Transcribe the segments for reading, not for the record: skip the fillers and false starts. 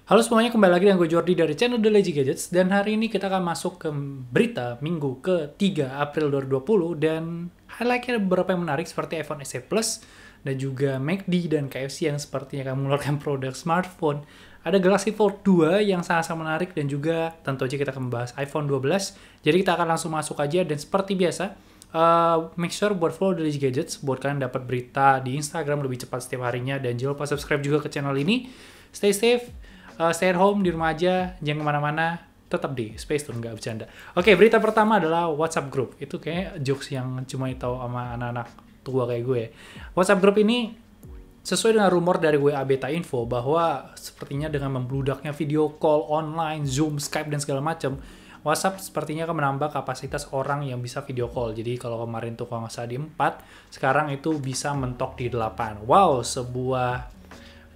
Halo semuanya, kembali lagi dengan gue Jordi dari channel The Lazy Gadgets. Dan hari ini kita akan masuk ke berita minggu ke-3 April 2020. Dan highlight-nya ada beberapa yang menarik seperti iPhone SE Plus dan juga McD dan KFC yang sepertinya akan mengeluarkan produk smartphone. Ada Galaxy Fold 2 yang sangat-sangat menarik dan juga tentu aja kita akan membahas iPhone 12. Jadi kita akan langsung masuk aja dan seperti biasa, make sure buat follow The Lazy Gadgets buat kalian dapat berita di Instagram lebih cepat setiap harinya. Dan jangan lupa subscribe juga ke channel ini. Stay safe. Stay at home, di rumah aja, jangan kemana-mana, tetap di Space Tune, nggak bercanda. Oke, berita pertama adalah WhatsApp Group. Itu kayak jokes yang cuma tahu sama anak-anak tua kayak gue. WhatsApp Group ini sesuai dengan rumor dari WA Beta Info bahwa sepertinya dengan membludaknya video call online, Zoom, Skype, dan segala macam, WhatsApp sepertinya akan menambah kapasitas orang yang bisa video call. Jadi kalau kemarin tuh kalau nggak salah di 4, sekarang itu bisa mentok di 8. Wow, sebuah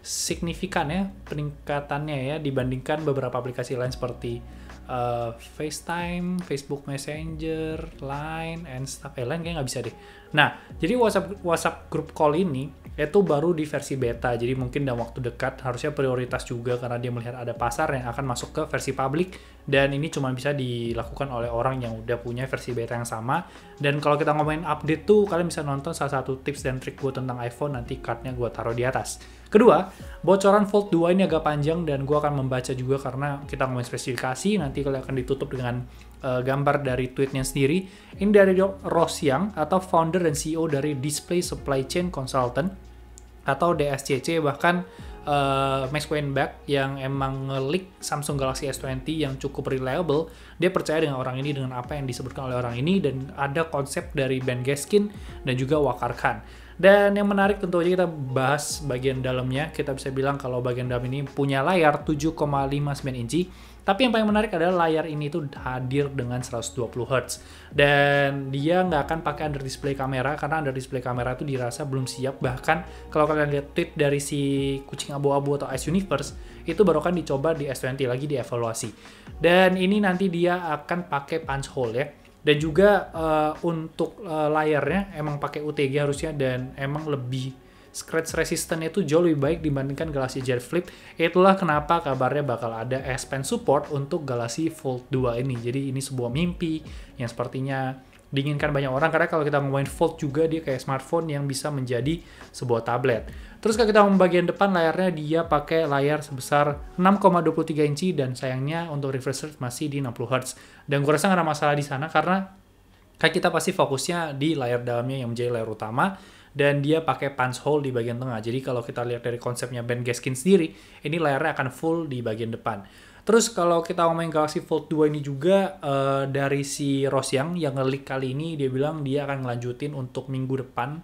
signifikan ya peningkatannya ya dibandingkan beberapa aplikasi lain seperti FaceTime, Facebook Messenger, Line, and stuff. Line kayaknya nggak bisa deh. Nah, jadi WhatsApp Group Call ini itu baru di versi beta, jadi mungkin dalam waktu dekat harusnya prioritas juga karena dia melihat ada pasar yang akan masuk ke versi publik, dan ini cuma bisa dilakukan oleh orang yang udah punya versi beta yang sama. Dan kalau kita ngomongin update tuh, kalian bisa nonton salah satu tips dan trik gue tentang iPhone, nanti cardnya gue taruh di atas. Kedua, bocoran Fold 2 ini agak panjang dan gue akan membaca juga karena kita ngomongin spesifikasi, nanti kalian akan ditutup dengan gambar dari tweetnya sendiri. Ini dari Ross Young atau founder dan CEO dari Display Supply Chain Consultant atau DSCC, bahkan Max Weinbach yang emang nge-leak Samsung Galaxy S20 yang cukup reliable. Dia percaya dengan orang ini, dengan apa yang disebutkan oleh orang ini, dan ada konsep dari Ben Gaskin dan juga Wakar Khan. Dan yang menarik tentu aja kita bahas bagian dalamnya. Kita bisa bilang kalau bagian dalam ini punya layar 7,59 inci. Tapi yang paling menarik adalah layar ini tuh hadir dengan 120 Hz. Dan dia nggak akan pakai under display kamera, karena under display kamera itu dirasa belum siap. Bahkan kalau kalian lihat tweet dari si kucing abu-abu atau Ice Universe, itu baru akan dicoba di S20 lagi dievaluasi. Dan ini nanti dia akan pakai punch hole ya. Dan juga untuk layarnya emang pakai UTG harusnya, dan emang lebih scratch resistance itu jauh lebih baik dibandingkan Galaxy Z Flip. Itulah kenapa kabarnya bakal ada S Pen support untuk Galaxy Fold 2 ini. Jadi ini sebuah mimpi yang sepertinya diinginkan banyak orang, karena kalau kita ngomongin Fold juga dia kayak smartphone yang bisa menjadi sebuah tablet. Terus kalau kita ngomong bagian depan layarnya, dia pakai layar sebesar 6,23 inci dan sayangnya untuk refresh rate masih di 60 Hz. Dan gue rasa nggak ada masalah di sana karena kayak kita pasti fokusnya di layar dalamnya yang menjadi layar utama, dan dia pakai punch hole di bagian tengah. Jadi kalau kita lihat dari konsepnya Ben Gaskin sendiri, ini layarnya akan full di bagian depan. Terus kalau kita ngomongin Galaxy Fold 2 ini juga dari si Ross Young yang nge-leak kali ini, dia bilang dia akan ngelanjutin untuk minggu depan.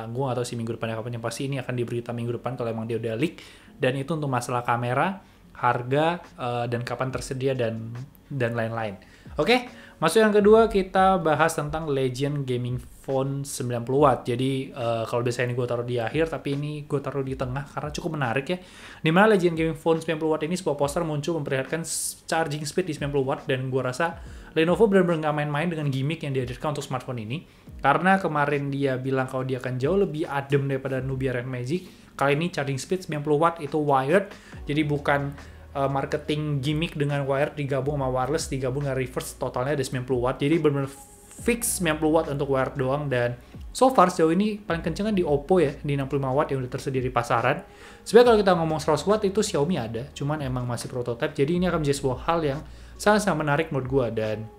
Gue gak tahu sih minggu depannya kapan, yang pasti ini akan diberita minggu depan kalau emang dia udah leak. Dan itu untuk masalah kamera, harga, dan kapan tersedia, dan lain-lain. Oke, masuk yang kedua, kita bahas tentang Legend Gaming Phone 90 Watt. Jadi kalau biasanya ini gue taruh di akhir, tapi ini gue taruh di tengah karena cukup menarik ya. Dimana Legend Gaming Phone 90 Watt ini sebuah poster muncul memperlihatkan charging speed di 90 Watt, dan gue rasa Lenovo benar-benar nggak main-main dengan gimmick yang dihadirkan untuk smartphone ini. Karena kemarin dia bilang kalau dia akan jauh lebih adem daripada Nubia Red Magic. Kali ini charging speed 90 Watt itu wired, jadi bukan marketing gimmick dengan wired digabung sama wireless, digabung dengan reverse, totalnya ada 90 Watt. Jadi benar-benar fix 90 Watt untuk wired doang. Dan so far sejauh ini paling kenceng kan di Oppo ya, di 65 Watt yang udah tersedia di pasaran. Sebenarnya kalau kita ngomong 100 Watt itu Xiaomi ada, cuman emang masih prototype. Jadi ini akan menjadi sebuah hal yang sangat-sangat menarik menurut gua, dan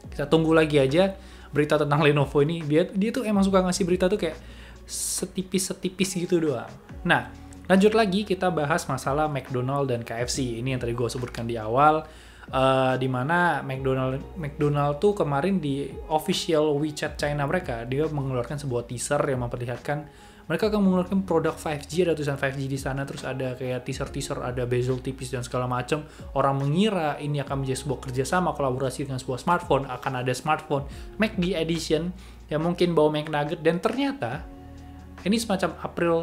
kita tunggu lagi aja berita tentang Lenovo ini. Dia tuh emang suka ngasih berita tuh kayak setipis gitu doang. Nah, lanjut lagi kita bahas masalah McDonald dan KFC. Ini yang tadi gue sebutkan di awal, di mana McDonald tuh kemarin di official WeChat China mereka, dia mengeluarkan sebuah teaser yang memperlihatkan mereka akan mengeluarkan produk 5G, ada tulisan 5G di sana, terus ada kayak teaser, ada bezel tipis dan segala macam. Orang mengira ini akan menjadi sebuah kerjasama kolaborasi dengan sebuah smartphone, akan ada smartphone McD Edition yang mungkin bawa McNugget, dan ternyata ini semacam April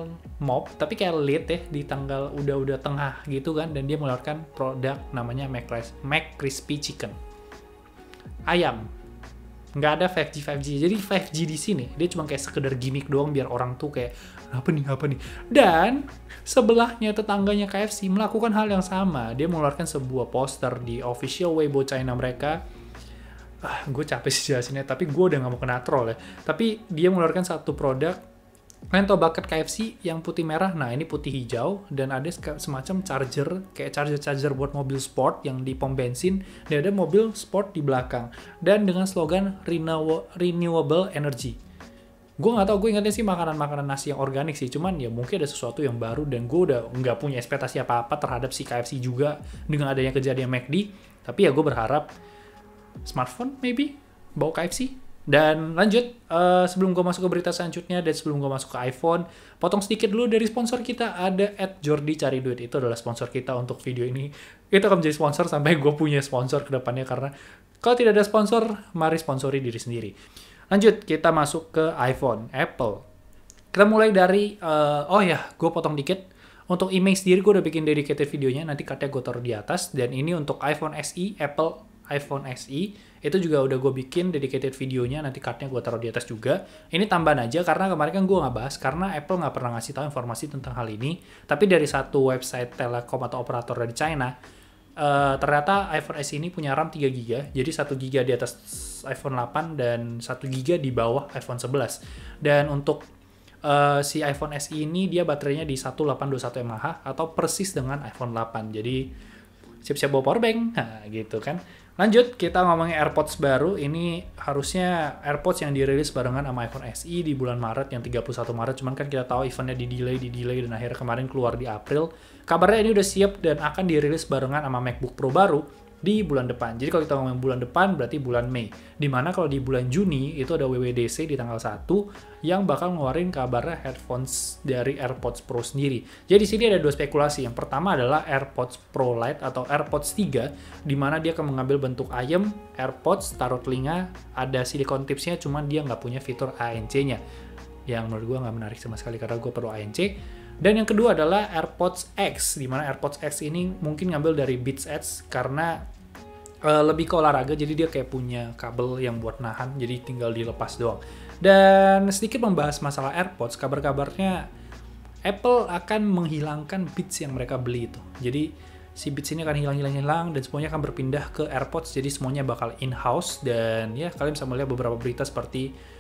Mop, tapi kayak late ya, di tanggal udah tengah gitu kan, dan dia mengeluarkan produk namanya McCrispy Chicken. Ayam. nggak ada 5G. Jadi 5G di sini dia cuma kayak sekedar gimmick doang biar orang tuh kayak apa nih. Dan sebelahnya tetangganya KFC melakukan hal yang sama. Dia mengeluarkan sebuah poster di official Weibo China mereka. Gue capek sih jelasinnya, tapi gue udah nggak mau kena troll ya. Tapi dia mengeluarkan satu produk, kalian tau bucket KFC yang putih merah, nah ini putih hijau, dan ada semacam charger, kayak charger buat mobil sport yang di pom bensin, dan ada mobil sport di belakang, dan dengan slogan renewable energy. Gue nggak tahu, gue ingatnya sih makanan nasi yang organik sih, cuman ya mungkin ada sesuatu yang baru, dan gue udah nggak punya ekspektasi apa-apa terhadap si KFC juga dengan adanya kejadian McD, tapi ya gue berharap smartphone maybe bawa KFC. Dan lanjut, sebelum gue masuk ke berita selanjutnya dan sebelum gue masuk ke iPhone, potong sedikit dulu dari sponsor kita, ada @jordi_cari_duit. Itu adalah sponsor kita untuk video ini. Itu akan menjadi sponsor sampai gue punya sponsor ke depannya, karena kalau tidak ada sponsor, mari sponsori diri sendiri. Lanjut, kita masuk ke iPhone, Apple. Kita mulai dari, gue potong dikit. Untuk image sendiri, gue udah bikin dedicated videonya, nanti card-nya gue taruh di atas. Dan ini untuk iPhone SE, Apple iPhone SE, itu juga udah gue bikin dedicated videonya, nanti card-nya gue taruh di atas juga. Ini tambahan aja, karena kemarin kan gue nggak bahas, karena Apple nggak pernah ngasih tahu informasi tentang hal ini. Tapi dari satu website telekom atau operator dari China, ternyata iPhone SE ini punya RAM 3GB, jadi 1GB di atas iPhone 8 dan 1GB di bawah iPhone 11. Dan untuk si iPhone SE ini dia baterainya di 1821 mAh atau persis dengan iPhone 8. Jadi siap-siap bawa powerbank, nah gitu kan. Lanjut, kita ngomongin AirPods baru. Ini harusnya AirPods yang dirilis barengan sama iPhone SE di bulan Maret, yang 31 Maret. Cuman kan kita tahu eventnya di-delay, dan akhirnya kemarin keluar di April. Kabarnya ini udah siap dan akan dirilis barengan sama MacBook Pro baru di bulan depan. Jadi kalau kita ngomongin bulan depan, berarti bulan Mei. Dimana kalau di bulan Juni, itu ada WWDC di tanggal 1, yang bakal ngeluarin kabarnya headphones dari AirPods Pro sendiri. Jadi di sini ada dua spekulasi. Yang pertama adalah AirPods Pro Lite atau AirPods 3, dimana dia akan mengambil bentuk ayam, AirPods, taruh telinga, ada silicone tipsnya, cuman dia nggak punya fitur ANC-nya. Yang menurut gue nggak menarik sama sekali, karena gue perlu ANC. Dan yang kedua adalah AirPods X, di mana AirPods X ini mungkin ngambil dari Beats Edge karena lebih ke olahraga, jadi dia kayak punya kabel yang buat nahan, jadi tinggal dilepas doang. Dan sedikit membahas masalah AirPods, kabar-kabarnya Apple akan menghilangkan Beats yang mereka beli itu. Jadi si Beats ini akan hilang dan semuanya akan berpindah ke AirPods, jadi semuanya bakal in-house. Dan ya kalian bisa melihat beberapa berita seperti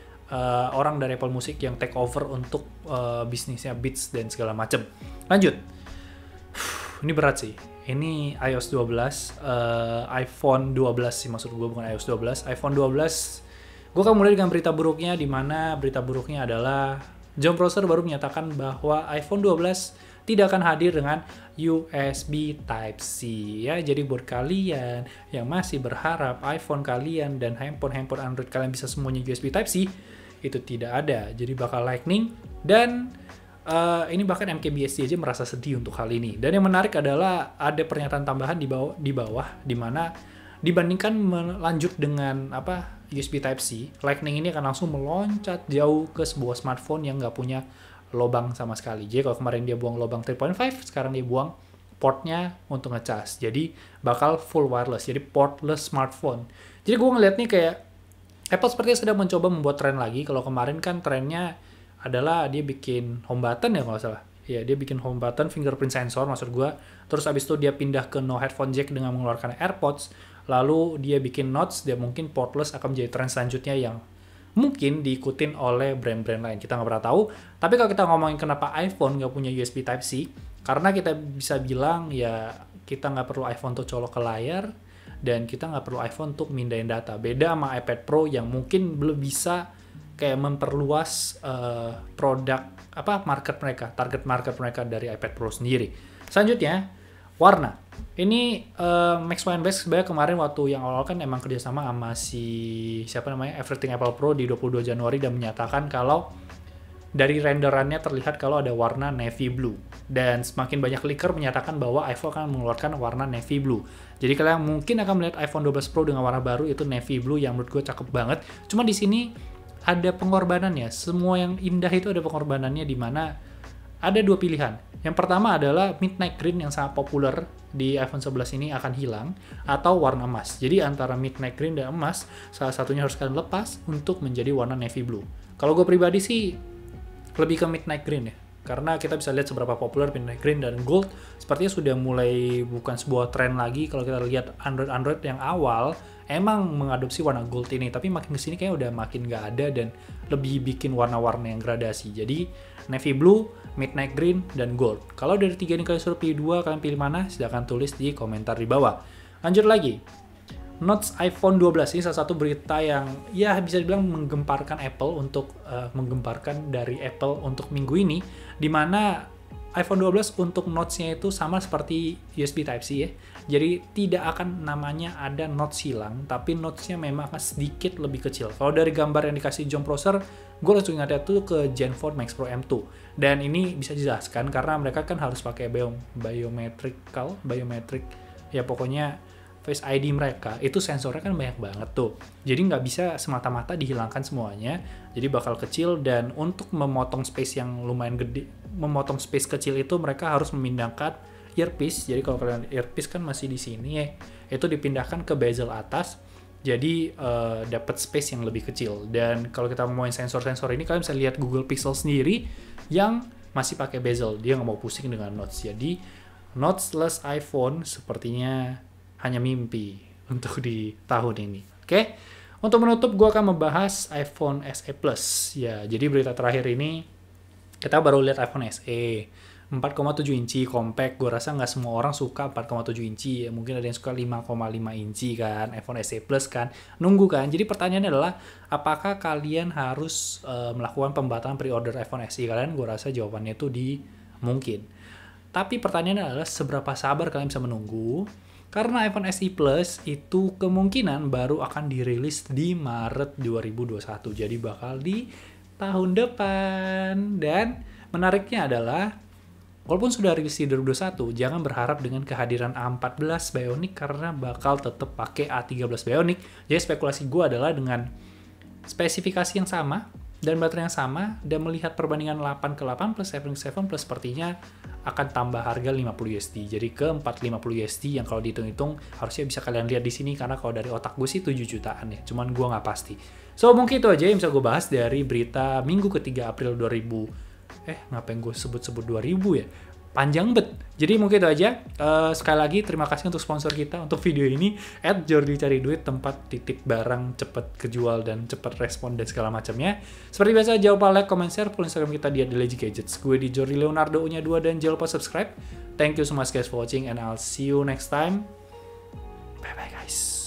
orang dari Apple Music yang take over untuk bisnisnya Beats dan segala macam. Lanjut, ini berat sih. Ini iOS 12, iPhone 12 sih maksud gue, bukan iOS 12. iPhone 12, gue akan mulai dengan berita buruknya, di mana berita buruknya adalah John Prosser baru menyatakan bahwa iPhone 12 tidak akan hadir dengan USB Type-C ya. Jadi buat kalian yang masih berharap iPhone kalian dan handphone Android kalian bisa semuanya USB Type-C, itu tidak ada. Jadi bakal Lightning, dan ini bahkan MKBHD aja merasa sedih untuk hal ini. Dan yang menarik adalah ada pernyataan tambahan di bawah di mana dibandingkan melanjut dengan USB Type-C, Lightning ini akan langsung meloncat jauh ke sebuah smartphone yang nggak punya lubang sama sekali. Jadi kalau kemarin dia buang lubang 3.5, sekarang dia buang portnya untuk ngecas. Jadi bakal full wireless, jadi portless smartphone. Jadi gue ngeliat nih kayak Apple sepertinya sedang mencoba membuat tren lagi. Kalau kemarin kan trennya adalah dia bikin home button ya kalau nggak salah. Ya, dia bikin home button, fingerprint sensor maksud gue. Terus abis itu dia pindah ke no headphone jack dengan mengeluarkan AirPods. Lalu dia bikin notes, dia mungkin portless akan menjadi tren selanjutnya yang mungkin diikutin oleh brand-brand lain. Kita nggak pernah tahu. Tapi kalau kita ngomongin kenapa iPhone nggak punya USB Type-C, karena kita bisa bilang ya kita nggak perlu iPhone untuk colok ke layar, dan kita nggak perlu iPhone untuk mindahin data. Beda sama iPad Pro yang mungkin belum bisa kayak memperluas target market mereka dari iPad Pro sendiri. Selanjutnya, warna. Ini Max Weinberg sebenarnya kemarin waktu yang awal kan emang kerjasama sama Everything Apple Pro di 22 Januari dan menyatakan kalau dari renderannya terlihat kalau ada warna navy blue. Dan semakin banyak leaker menyatakan bahwa iPhone akan mengeluarkan warna navy blue. Jadi kalian mungkin akan melihat iPhone 12 Pro dengan warna baru itu navy blue yang menurut gue cakep banget. Cuma di sini ada pengorbanannya. Semua yang indah itu ada pengorbanannya, di mana ada dua pilihan. Yang pertama adalah midnight green yang sangat populer di iPhone 11 ini akan hilang, atau warna emas. Jadi antara midnight green dan emas, salah satunya harus kalian lepas untuk menjadi warna navy blue. Kalau gue pribadi sih lebih ke midnight green ya, karena kita bisa lihat seberapa populer midnight green dan gold sepertinya sudah mulai bukan sebuah tren lagi. Kalau kita lihat Android yang awal emang mengadopsi warna gold ini, tapi makin kesini kayaknya udah makin nggak ada dan lebih bikin warna-warna yang gradasi. Jadi navy blue, midnight green, dan gold. Kalau dari tiga ini kalian suruh pilih dua, kalian pilih mana? Silahkan tulis di komentar di bawah. Lanjut lagi. Notes iPhone 12 ini salah satu berita yang ya bisa dibilang menggemparkan Apple untuk menggemparkan dari Apple untuk minggu ini, di mana iPhone 12 untuk notes-nya itu sama seperti USB Type-C ya. Jadi tidak akan namanya ada notes hilang, tapi notes-nya memang akan sedikit lebih kecil. Kalau dari gambar yang dikasih John Prosser, gue langsung ingat itu ke Gen 4 Max Pro M2. Dan ini bisa dijelaskan karena mereka kan harus pakai biometric, ya pokoknya Face ID mereka, itu sensornya kan banyak banget tuh. Jadi nggak bisa semata-mata dihilangkan semuanya, jadi bakal kecil, dan untuk memotong space yang lumayan gede, memotong space kecil itu mereka harus memindahkan earpiece. Jadi kalau kalian earpiece kan masih di sini ya, itu dipindahkan ke bezel atas, jadi dapat space yang lebih kecil. Dan kalau kita ngomongin sensor-sensor ini, kalian bisa lihat Google Pixel sendiri yang masih pakai bezel, dia nggak mau pusing dengan notes. Jadi notesless iPhone sepertinya hanya mimpi untuk di tahun ini. Oke, untuk menutup gue akan membahas iPhone SE Plus. Ya, jadi berita terakhir ini kita baru lihat iPhone SE 4,7 inci compact. Gue rasa nggak semua orang suka 4,7 inci. Ya, mungkin ada yang suka 5,5 inci kan, iPhone SE Plus kan. Nunggu kan. Jadi pertanyaannya adalah, apakah kalian harus melakukan pembatalan pre-order iPhone SE kalian? Gue rasa jawabannya itu di mungkin. Tapi pertanyaannya adalah, seberapa sabar kalian bisa menunggu? Karena iPhone SE Plus itu kemungkinan baru akan dirilis di Maret 2021. Jadi bakal di tahun depan. Dan menariknya adalah, walaupun sudah rilis di 2021, jangan berharap dengan kehadiran A14 Bionic karena bakal tetap pakai A13 Bionic. Jadi spekulasi gue adalah dengan spesifikasi yang sama dan baterai yang sama, dan melihat perbandingan 8 ke 8 plus 7 ke 7 plus, sepertinya akan tambah harga 50 USD. Jadi ke 450 USD yang kalau dihitung-hitung harusnya bisa kalian lihat di sini, karena kalau dari otak gue sih 7 jutaan ya. Cuman gue nggak pasti. So mungkin itu aja yang bisa gue bahas dari berita minggu ketiga April 2000. Ngapain gue sebut-sebut 2000 ya? Panjang bet. Jadi mungkin itu aja. Sekali lagi terima kasih untuk sponsor kita untuk video ini, @Jordi Cari Duit, tempat titip barang cepet kejual dan cepet respon dan segala macamnya. Seperti biasa, jangan lupa like, comment, share, follow Instagram kita di @Lazy Gadgets. Gue di Jordi Leonardo nya 2, dan jangan lupa subscribe. Thank you so much guys for watching, and I'll see you next time. Bye bye guys.